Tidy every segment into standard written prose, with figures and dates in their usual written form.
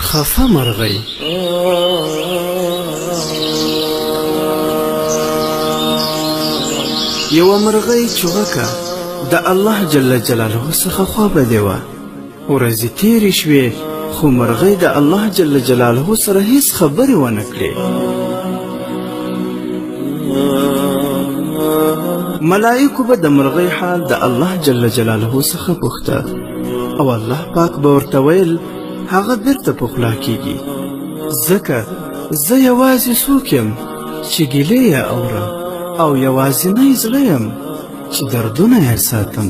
خفه مرغۍ یوه مرغۍ چوغکه د الله جل جلاله څخه خوا بدې وه. ورځې تېرې شوې خو مرغۍ د الله جل جلاله سره هیڅ خبرې ونه کړې. ملائکو به د مرغۍ حال د الله جل جلاله څخه پوښته او الله پاک به ورته ویل هغه بیرته پخلا کیږي، ځکه زه یوازې څوک یم چې ګیلې یې اورم او یوازینی زړه یم چې دردونه یې ساتم.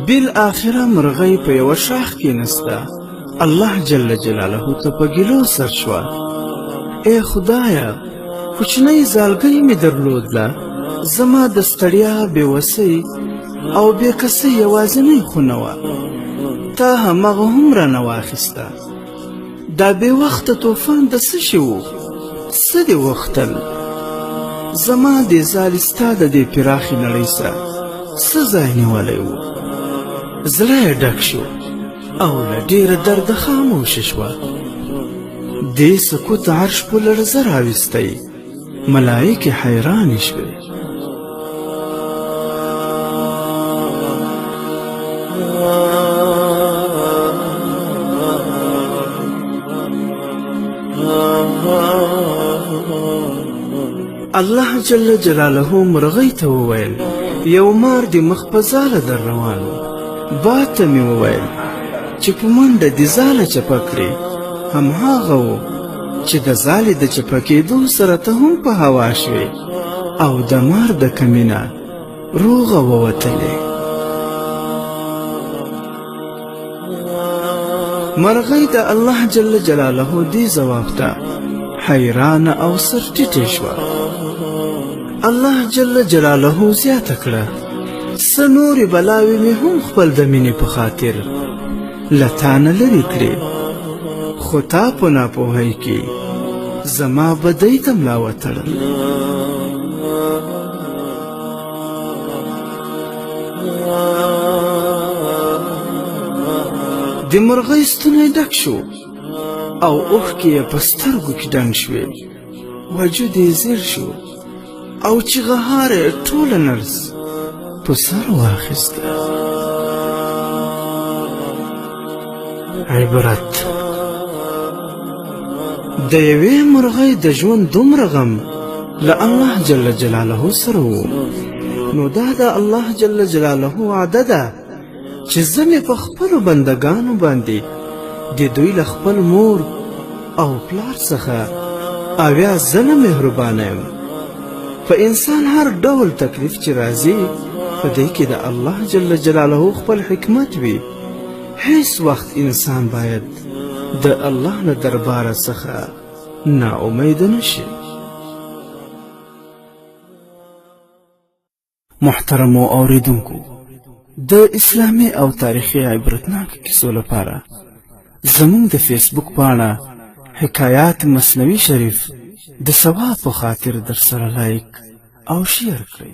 بالاخره مرغۍ په یوه شاخ کېنسته. الله جل جلاله ته په ګیلو سر شوه، ای خدایه کوچنی زالګۍ مې درلودله، زما د ستړیا بېوسۍ او بېکسۍ یوازینۍ خونه وه، تا هماغه هم رانه واخیسته. دا بېوخته طوفان د څه شي و؟ څه دې وختل؟ زما دې ځالې ستا د دې پراخې نړۍ سره څه ځای نیولی و؟ زړه یې ډک شو او له ډېره درده خاموشه شوه. دې سکوت عرش په لړزه راویستی. ملایکې حیرانې شوې. الله جل جلاله مرغۍ ته وویل یو مار دې مخ په ځاله در روان و. باد ته مې وویل چې په منډه دې ځاله چپه کړې. همهاغه و چې د ځالې د چپه کېدو سره ته هم په هوا شوې او د مار د کمینه روغه ووتلې. مرغۍ د الله جل جلاله دې ځواب ته حیرانه او سر ټیټې شوه. الله جل جلاله زیاته کړه څه نورې بلاوې مې هم خپل د مینې په خاطر له تا نه لرې کړې، خو تا په ناپوهۍ کې زما بدۍ ته ملا وتړل. د مرغۍ ستونی ډک شو او اوښکې یې په سترګو کې ډنډ شوې. وجود یې زیر شو او چیغهار یې ټوله نرس په سر واخیسته. عبرت د یوې مرغۍ د ژوند دومره غم له الله جل جلاله سره و، نو دا د الله جل جلاله وعده ده چې زه مې په خپلو بندګانو باندې د دوی له خپل مور او پلار څخه اویا ځله مهربانه یم. په انسان هر ډول تکلیف چې راځي په دې کې د الله جل جلاله خپل حکمت وي. هیڅ وخت انسان باید د الله له درباره څخه ناامید نشي. محترمو اوریدونکو، د اسلامي او تاریخي عبرتناک کیسو لپاره زموږ د فیسبوک پاڼه حکایات مصنوي شریف د ثواب په خاطر در سره لایک او شیر کړئ.